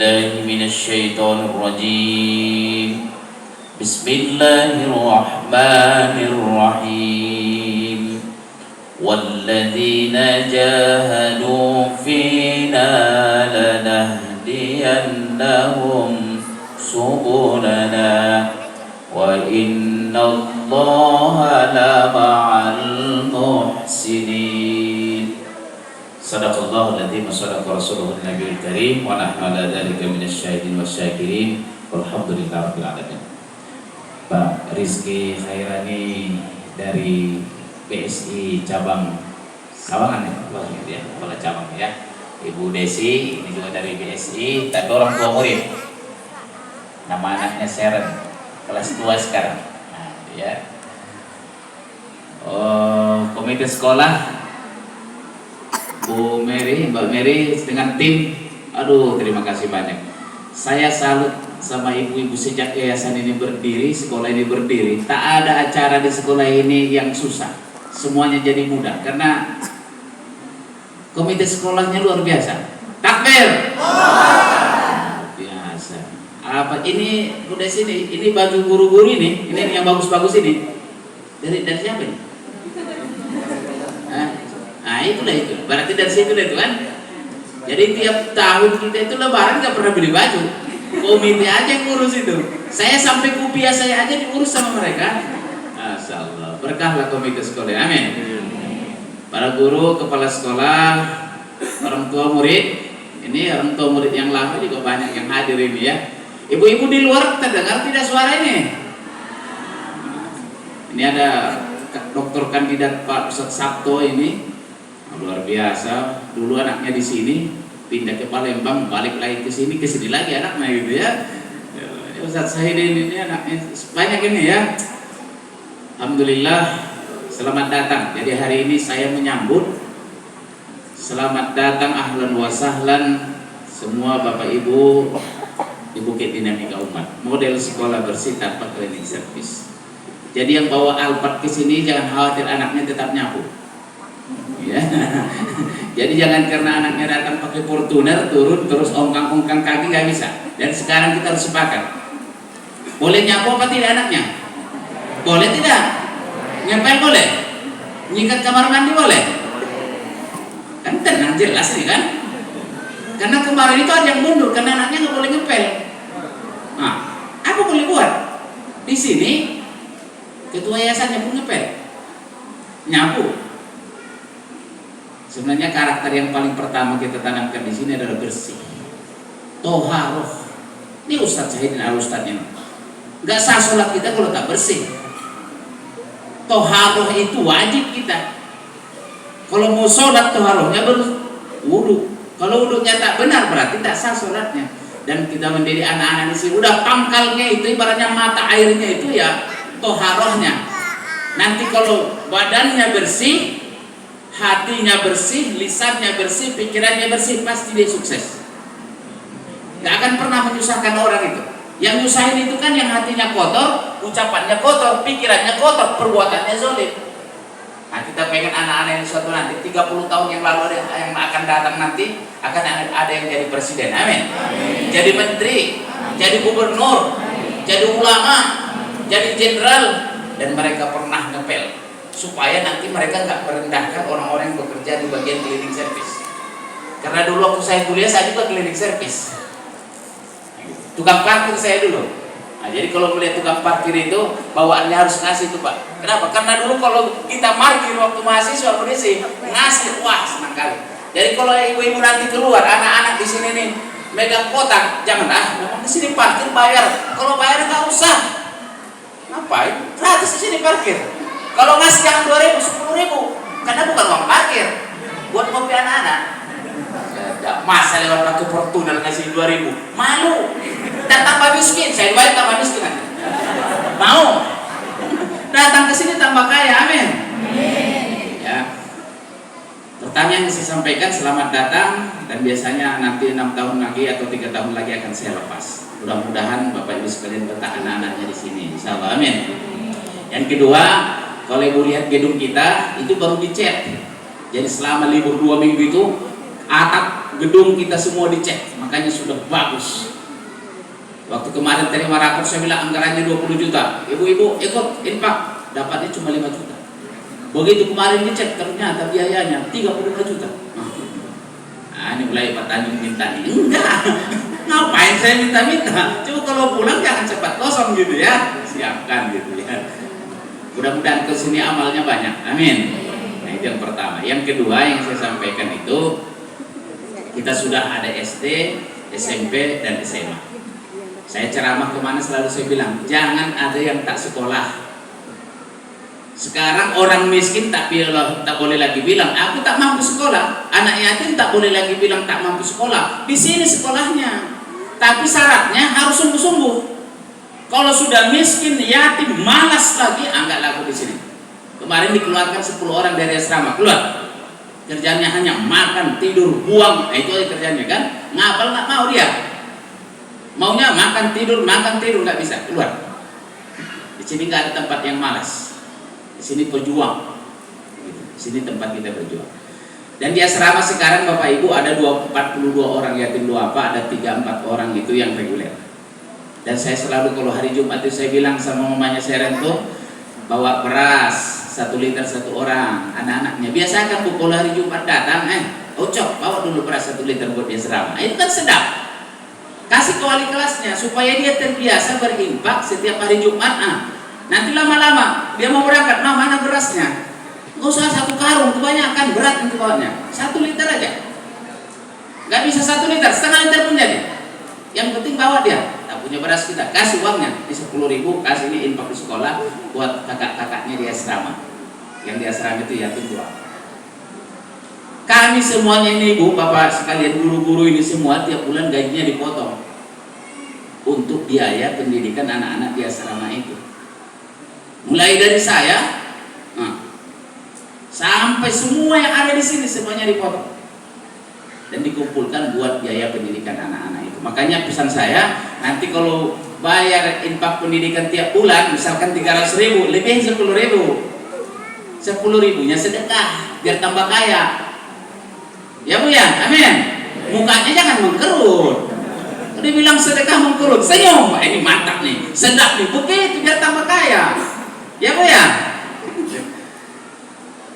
بالله من الشيطان الرجيم بسم الله الرحمن الرحيم والذين جاهدوا فينا لنهدينهم سبلنا وإن الله لمع المحسنين Sadaqallahu aladzim wa sadaqa rasuluhu nabiyul karim wa nahnu ala dzalika minasyahidin wasyakirin walhamdulillahirabbil alamin. Pak Rizky Khairani dari BSI cabang Sawangan ya, kepala cabang ya. Ibu Desi ini juga dari BSI, tapi orang tua murid. Nama anaknya Sharon, kelas 2 sekarang. Nah, ya. Komite sekolah Bu Mary, Mbak Mary dengan tim, aduh terima kasih banyak. Saya salut sama ibu-ibu sejak yayasan ini berdiri, sekolah ini berdiri. Tak ada acara di sekolah ini yang susah, semuanya jadi mudah karena komite sekolahnya luar biasa. Takbir! Biasa. Apa ini? Udah sini. Ini baju guru-guru ini yang bagus-bagus ini. Dari siapa ini? Nah itulah itu, berarti dari situ itu kan. Jadi tiap tahun kita itu lebaran gak pernah beli baju. Komite aja yang ngurus itu. Saya sampai kopiah saya aja diurus sama mereka. Masyaallah, berkahlah komite sekolah. Amin. Para guru, kepala sekolah, orang tua murid. Ini orang tua murid yang lama juga banyak yang hadir ini ya. Ibu-ibu di luar terdengar tidak suara ini? Ini ada dokter kandidat Pak Ustadz Sabto ini. Luar biasa, dulu anaknya di sini, pindah ke Palembang, balik lagi ke sini lagi anaknya gitu ya. Ustadz Sahidin ini anaknya banyak ini ya. Alhamdulillah, selamat datang. Jadi hari ini saya menyambut selamat datang ahlan wa sahlan semua Bapak Ibu di Bukit Dinamika Umat, model sekolah bersih tanpa cleaning service. Jadi yang bawa Alphard ke sini jangan khawatir anaknya tetap nyapu. Ya. Jadi jangan karena anaknya datang pakai Fortuner turun terus ongkang-ongkang kaki nggak bisa. Dan sekarang kita harus sepakat. Boleh nyapu apa tidak anaknya? Boleh tidak? Ngepel boleh? Nyikat kamar mandi boleh? Kan tenang jelas nih kan? Karena kemarin itu ada yang mundur karena anaknya nggak boleh ngepel. Nah, apa boleh buat? Di sini ketua yayasannya pun ngepel, nyapu. Sebenarnya karakter yang paling pertama kita tanamkan di sini adalah bersih. Toharoh. Ini Ustadz Syahidin al-Ustadznya. Gak sah sholat kita kalau tak bersih. Toharoh itu wajib kita. Kalau mau sholat toharohnya wudu. Kalau wudunya tak benar berarti tak sah sholatnya. Dan kita mendidik anak-anak di sini. Udah pangkalnya itu ibaratnya mata airnya itu ya toharohnya. Nanti kalau badannya bersih, hatinya bersih, lisannya bersih, pikirannya bersih, pasti dia sukses. Gak akan pernah menyusahkan orang itu. Yang nyusahin itu kan yang hatinya kotor, ucapannya kotor, pikirannya kotor, perbuatannya zolim. Nah kita pengen anak-anak yang suatu nanti 30 tahun yang lalu yang akan datang nanti akan ada yang jadi presiden. Amin. Jadi menteri, jadi gubernur, jadi ulama, jadi jenderal, dan mereka pernah ngepel. Supaya nanti mereka nggak merendahkan orang-orang yang bekerja di bagian cleaning service. Karena dulu waktu saya kuliah saya juga cleaning service, tukang parkir saya dulu. Nah, jadi kalau melihat tukang parkir itu bawaannya harus ngasih itu Pak. Kenapa? Karena dulu kalau kita parkir waktu mahasiswa kondisi ngasih, wah senang kali. Jadi kalau ibu-ibu nanti keluar anak-anak di sini nih megang kotak, jangan memang di sini parkir bayar. Kalau bayar nggak usah, ngapain? Gratis di sini parkir. Kalau ngasih jangan 2.000, 10.000, karena bukan uang parkir, buat kopi anak-anak. Masa lewat pakai Fortuner ngasih 2.000, malu. Dan tambah miskin, saya doain tambah miskin nanti. Mau? Datang ke sini tambah kaya, amin. Ya. Pertanyaan yang saya sampaikan selamat datang dan biasanya nanti 6 tahun lagi atau 3 tahun lagi akan saya lepas. Mudah-mudahan Bapak Ibu sekalian betah anak-anaknya di sini. Insyaallah, amin. Yang kedua, kalau ibu lihat gedung kita itu baru dicat. Jadi selama libur 2 minggu itu atap gedung kita semua dicek, makanya sudah bagus. Waktu kemarin terima rapor saya bilang anggarannya 20 juta. Ibu-ibu ikut infak, dapatnya cuma 5 juta. Begitu kemarin dicek ternyata biayanya 35 juta. Nah, ini mulai Pak Tanjung minta nih. Enggak. Ngapain saya minta-minta? Coba kalau pulang jangan cepat kosong gitu ya. Siapkan gitu ya. Mudah-mudahan ke sini amalnya banyak. Amin. Nah, itu yang pertama. Yang kedua yang saya sampaikan itu, kita sudah ada SD, SMP, dan SMA. Saya ceramah kemana selalu saya bilang, jangan ada yang tak sekolah. Sekarang orang miskin tak boleh lagi bilang, aku tak mampu sekolah. Anak yatim tak boleh lagi bilang tak mampu sekolah. Di sini sekolahnya. Tapi syaratnya harus sungguh-sungguh. Kalau sudah miskin, yatim, malas lagi, enggak laku di sini. Kemarin dikeluarkan 10 orang dari asrama, keluar. Kerjanya hanya makan, tidur, buang. Nah, itu aja kerjanya kan. Ngapal nggak mau dia. Maunya makan tidur nggak bisa, keluar. Di sini nggak ada tempat yang malas. Di sini pejuang. Di sini tempat kita berjuang. Dan di asrama sekarang Bapak Ibu ada 42 orang yatim duafa, ada 3-4 orang itu yang reguler. Dan saya selalu kalau hari Jumat itu saya bilang sama mamanya Serento, bawa beras 1 liter 1 orang, anak-anaknya. Biasakan Bu kalau hari Jumat datang, Ucok bawa dulu beras 1 liter buat di asrama. Itu kan sedap. Kasih ke wali kelasnya supaya dia terbiasa berinfak setiap hari Jumat. Nanti lama-lama dia mau berangkat, mana berasnya? Nggak usah 1 karung, kebanyakan berat nanti bawanya. 1 liter aja. Nggak bisa 1 liter, setengah liter pun jadi. Yang penting bawa dia. Tak punya beras kita, kasih uangnya. Di 10.000 kasih ini infak di sekolah buat kakak-kakaknya di asrama. Yang di asrama itu yatim duafa. Kami semuanya ini Ibu, Bapak sekalian, guru-guru ini semua tiap bulan gajinya dipotong untuk biaya pendidikan anak-anak di asrama itu. Mulai dari saya sampai semua yang ada di sini semuanya dipotong dan dikumpulkan buat biaya pendidikan anak-anak itu. Makanya pesan saya, nanti kalau bayar infak pendidikan tiap bulan misalkan 300.000, lebih 10.000. 10.000-nya sedekah biar tambah kaya. Ya Bu ya, amin. Mukanya jangan mengkerut. Dia bilang sedekah mengkerut, senyum. Ini mantap nih, sedap nih, begitu biar tambah kaya. Ya Bu ya.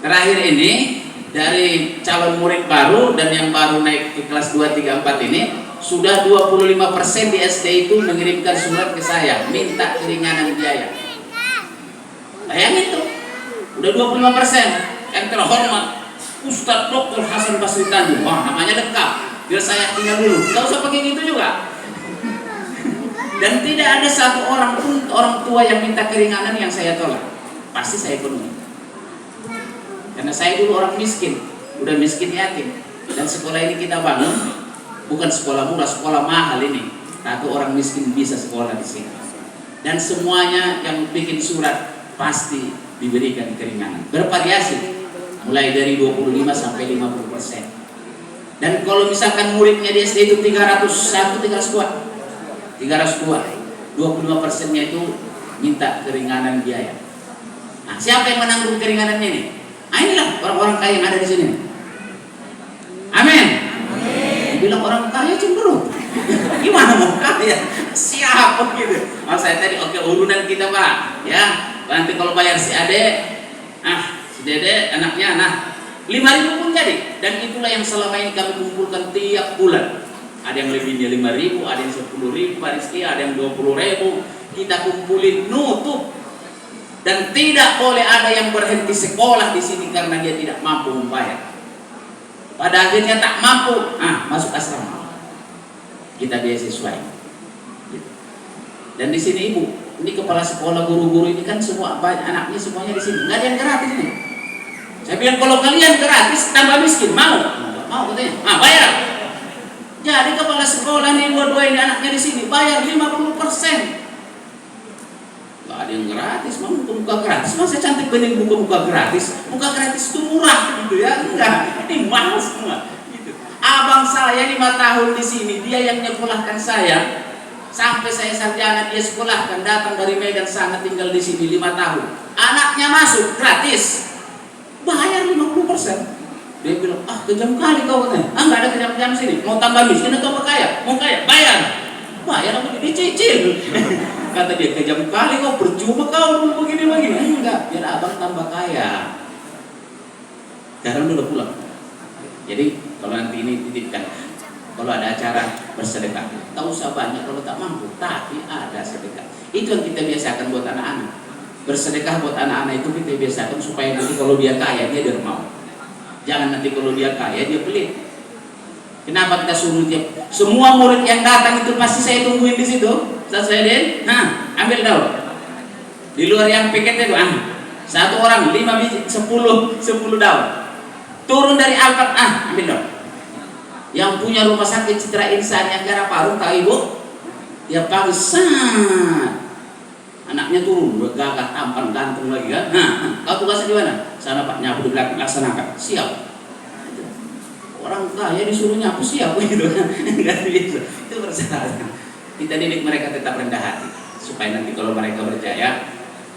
Terakhir ini dari calon murid baru dan yang baru naik ke kelas 2, 3, 4 ini sudah 25% di SD itu mengirimkan surat ke saya minta keringanan biaya. Bayangin tuh, udah 25%. Yang terhormat Ustadz Dr. Hasan Basri Tanjung. Wah, namanya lengkap. Biar saya tinggal dulu. Gak usah pakai gitu juga. Dan tidak ada satu orang pun orang tua yang minta keringanan yang saya tolak. Pasti saya penuhi. Karena saya dulu orang miskin, udah miskin yatim. Dan sekolah ini kita bangun bukan sekolah murah, sekolah mahal ini. Tapi orang miskin bisa sekolah di sini. Dan semuanya yang bikin surat pasti diberikan keringanan. Bervariasi. Mulai dari 25 sampai 50%. Dan kalau misalkan muridnya di SD itu 301, 302, 25%-nya itu minta keringanan biaya. Nah, siapa yang menanggung keringanannya ini? Nah, inilah orang-orang kaya yang ada di sini. Amin. Dibilang orang kaya cemberut. Gimana mau kaya? Siapa gitu? Oh, saya tadi oke, urunan kita Pak. Ya, nanti kalau bayar si Ade, si Dede anaknya, 5.000 pun jadi. Dan itulah yang selama ini kami kumpulkan tiap bulan. Ada yang lebihnya 5.000, ada yang 10.000, ada yang 20.000. Kita kumpulin nutup. Dan tidak boleh ada yang berhenti sekolah di sini karena dia tidak mampu membayar. Pada akhirnya tak mampu, masuk asrama. Kita beasiswain. Dan di sini Ibu, ini kepala sekolah, guru-guru ini kan semua anaknya semuanya di sini. Nggak ada yang gratis ini. Saya bilang kalau kalian gratis tambah miskin, mau? Nggak mau katanya. Bayar. Jadi kepala sekolah nih dua-dua ini anaknya di sini bayar 50%. Nggak ada yang gratis, mau buka gratis. Masa cantik bening buka gratis? Buka gratis itu murah gitu ya? Enggak, ini mahal semua. Gitu. Abang saya 5 tahun di sini, dia yang nyekolahkan saya. Sampai saya sarjana dia sekolahkan, datang dari Medan sana tinggal di sini 5 tahun. Anaknya masuk gratis. Bayar 50%. Dia bilang, ah kejam kali kau katanya. Ah nggak ada kejam-kejam sini. Mau tambah miskin atau mau kaya? Mau kaya, bayar apa dicicil. Kata dia, kejam kali kau, percuma kau dulu begini. Enggak, biar abang tambah kaya. Sekarang udah pulang. Jadi kalau nanti ini titipkan, kalau ada acara bersedekah, tak usah banyak kalau tak mampu, tapi ada sedekah. Itu yang kita biasakan buat anak-anak. Bersedekah buat anak-anak itu kita biasakan supaya nanti kalau dia kaya dia dermawan. Jangan nanti kalau dia kaya dia pelit. Kenapa kita suruh dia? Semua murid yang datang itu pasti saya tungguin di situ. Saat saya den, nah ambil daun. Di luar yang piket itu, satu orang 5 biji, 10 daun. Turun dari Alphard, ambil daun. Yang punya rumah sakit Citra Insan yang Garap Parung, tahu ibu? Dia pagi anaknya turun, gagah, tampan, ganteng lagi kan? Kau tugasnya di mana? Sana Pak, nyapu di belakang, laksanakan. Siap. Orang kaya disuruh nyapu siap gitu. Enggak bisa. Itu persyaratan. Kita didik mereka tetap rendah hati supaya nanti kalau mereka berjaya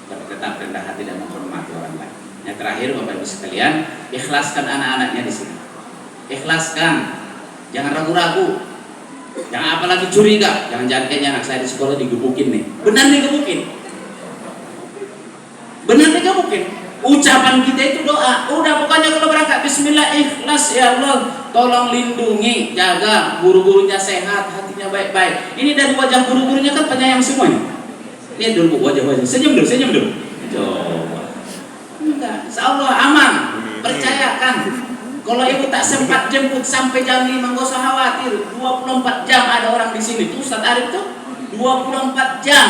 tetap rendah hati dan menghormati orang lain. Yang terakhir Bapak Ibu sekalian, ikhlaskan anak-anaknya di sini. Ikhlaskan. Jangan ragu-ragu. Jangan apalagi curiga. Jangan kayaknya anak saya di sekolah digebukin nih. Benar digebukin. Benar digebukin. Ucapan kita itu doa. Udah pokoknya kalau berangkat bismillah ikhlas ya Allah. Tolong lindungi, jaga guru-gurunya sehat, hatinya baik-baik. Ini dari wajah guru-gurunya kan penyayang semuanya. Lihat dulu wajah-wajah. Senyum dulu. Coba. Enggak, insyaallah aman. Percayakan. Kalau ibu tak sempat jemput sampai jam 5 enggak usah khawatir. 24 jam ada orang di sini. Tuh Ustaz Arif tuh 24 jam.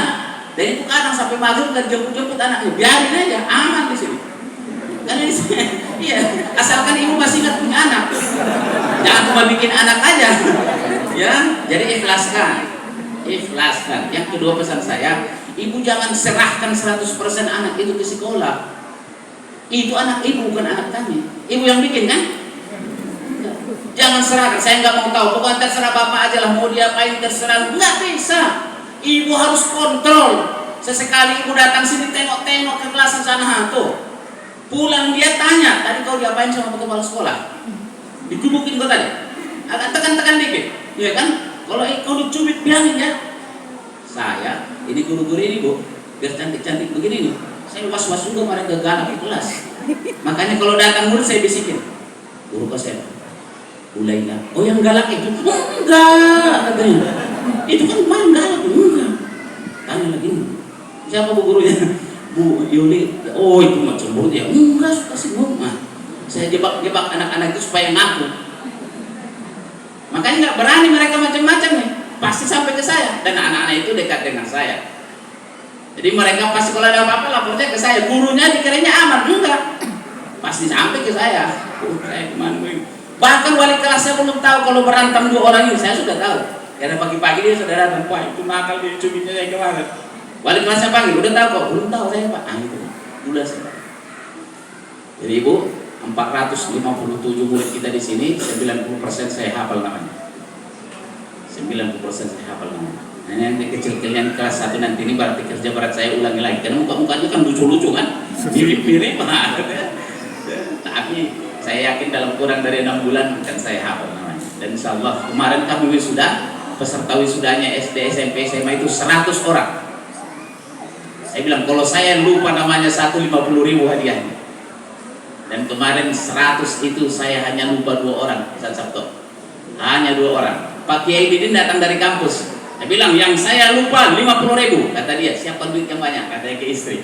Dan itu kadang sampai maghrib dan jemput anaknya. Biarin aja, aman di sini. Karena di sini, iya, asalkan ibu masih ingat punya anak. Jangan cuma bikin anak aja. Ya, jadi ikhlaskan. Yang kedua pesan saya, ibu jangan serahkan 100% anak itu ke sekolah. Itu anak ibu bukan anak kami. Ibu yang bikin kan? Jangan serahkan. Saya nggak mau tahu. Pokoknya terserah bapak aja lah. Mau dia apain terserah. Nggak bisa. Ibu harus kontrol. Sesekali ibu datang sini tengok-tengok ke kelas sana tuh. Pulang dia tanya, tadi kau diapain sama kepala sekolah? Dikubukin kau tadi. Agak tekan-tekan dikit, ya kan? Kalau kau dicubit biarin ya. Saya, ini guru-guru ini bu, biar cantik-cantik begini nih. Saya was-was juga mereka galak di kelas. Makanya kalau datang murid saya bisikin, guru kau saya, Ulaina. Oh yang galak itu? Enggak, katanya. Itu kan kemarin galak, enggak. Tanya lagi, siapa bu gurunya? Bu Yuli, oh itu macam cemburu dia. Enggak, suka singgung. Saya jebak anak-anak itu supaya ngaku. Makanya nggak berani mereka macam-macam nih. Pasti sampai ke saya. Dan anak-anak itu dekat dengan saya. Jadi mereka pasti kalau ada apa-apa lapornya ke saya. Gurunya dikiranya aman, enggak. Pasti sampai ke saya. Saya kemana? Bahkan wali kelas saya belum tahu kalau berantem 2 orang ini. Saya sudah tahu. Karena pagi-pagi dia sudah datang. Wah itu nakal dia cubitnya saya kemana? Wali kelasnya panggil, udah tahu kok? Belum tahu saya Pak. Itu udah saya. Jadi Ibu, 457 murid kita di sini, 90% saya hafal namanya. 90% saya hafal namanya. Nah, yang kecil-kecilnya kelas 1 nanti ini berarti kerja berat saya ulangi lagi. Karena muka-mukanya kan lucu-lucu kan, mirip-mirip. Tapi saya yakin dalam kurang dari 6 bulan akan saya hafal namanya. Dan insya Allah kemarin kami wisuda, peserta wisudanya SD, SMP, SMA itu 100 orang. Saya bilang kalau saya lupa namanya 150.000 hadiahnya. Dan kemarin 100 itu saya hanya lupa 2 orang Ustaz Sabto. Hanya 2 orang. Pak Kiai Didin datang dari kampus. Saya bilang yang saya lupa 50.000. Kata dia siapkan duit yang banyak. Katanya ke istri.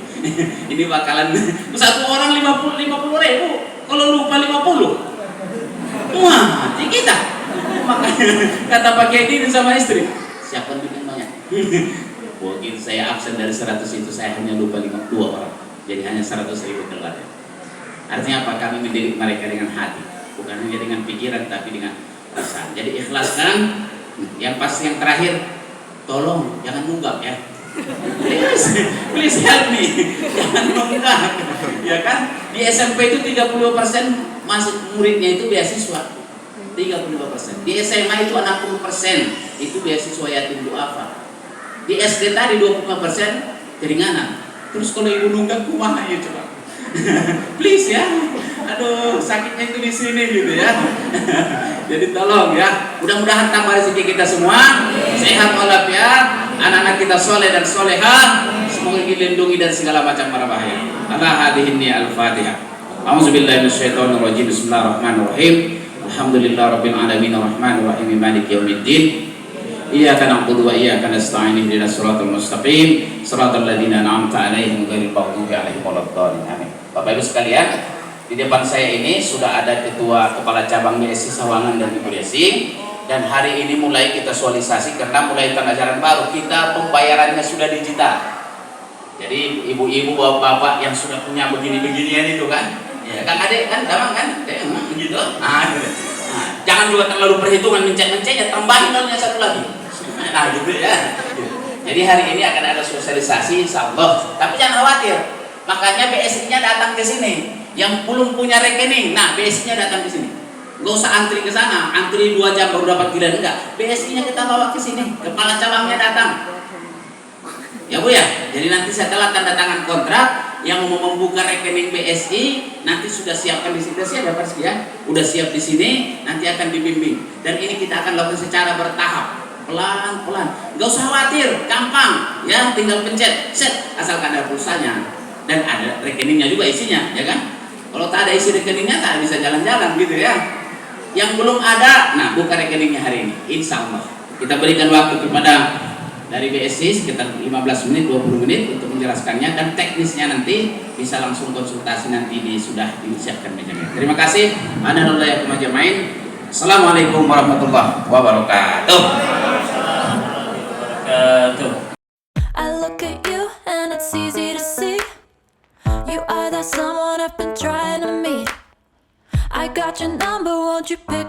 Ini bakalan 1 orang 50.000. Kalau lupa 50. Wah mati kita. Makanya kata Pak Kiai Didin sama istri. Siapkan duit yang banyak. Begitu saya absen dari 100 itu saya hanya lupa 52 orang. Jadi hanya 100.000 keluar. Artinya apa? Kami mendidik mereka dengan hati, bukan hanya dengan pikiran tapi dengan rasa. Jadi ikhlaskan. Yang pasti yang terakhir, tolong jangan nunggak ya. Please help me. Jangan nunggak. Ya kan? Di SMP itu 30% masuk muridnya itu beasiswa. 35%. Di SMA itu 60% itu beasiswa yatim duafa. Di SD tadi 25% keringanan. Terus kalau ibu nunggak kumaha ya coba. Please ya. aduh sakitnya itu di sini gitu ya. Jadi tolong ya, mudah-mudahan tambah rezeki kita semua, sehat walafiat, anak-anak kita soleh dan soleha, semoga dilindungi dari segala macam mara bahaya. Ala hadhihi al-Fatihah. A'udzubillahi minasyaitonirrajim. Bismillahirrahmanirrahim. Alhamdulillahirabbil alamin arrahmanir rahim maliki yaumiddin. Iyyaka na'budu wa iyyaka nasta'in ihdinas siratal mustaqim siratal ladzina an'amta 'alaihim ghairil maghdubi 'alaihim waladdallin. Amin. Bapak Ibu sekalian, di depan saya ini sudah ada Ketua Kepala Cabang BSI Sawangan dan Ibu Desi, dan hari ini mulai kita visualisasi karena mulai tahun ajaran baru kita pembayarannya sudah digital. Jadi ibu-ibu bapak-bapak yang sudah punya begini-beginian itu kan, ya kan adek kan, damang kan, begitu. Nah, jangan juga terlalu perhitungan mencet-mencet, ya tambahin nolnya satu lagi. Nah gitu ya. Jadi hari ini akan ada sosialisasi insya Allah. Tapi jangan khawatir, makanya BSI-nya datang ke sini. Yang belum punya rekening, nah BSI-nya datang ke sini. Nggak usah antri ke sana, antri 2 jam baru dapat giliran, enggak. BSI-nya kita bawa ke sini, kepala cabangnya datang. Ya Bu ya, jadi nanti setelah tanda tangan kontrak, yang mau membuka rekening BSI nanti sudah siapkan di sini, siap ya Pak ya, udah siap di sini, nanti akan dibimbing. Dan ini kita akan lakukan secara bertahap, pelan-pelan. Nggak usah khawatir, gampang ya, tinggal pencet, set, asalkan ada pulsanya dan ada rekeningnya juga isinya, ya kan? Kalau tak ada isi rekeningnya tak bisa jalan-jalan gitu ya. Yang belum ada, nah buka rekeningnya hari ini, insya Allah. Kita berikan waktu kepada dari BSI sekitar 15 menit, 20 menit untuk menjelaskannya, dan teknisnya nanti bisa langsung konsultasi nanti sudah disiapkan mejanya. Terima kasih. Anallahi kumajamain. Assalamualaikum warahmatullahi wabarakatuh. I look at you and it's easy to see you are that someone I've been trying to meet. I got your number, won't you pick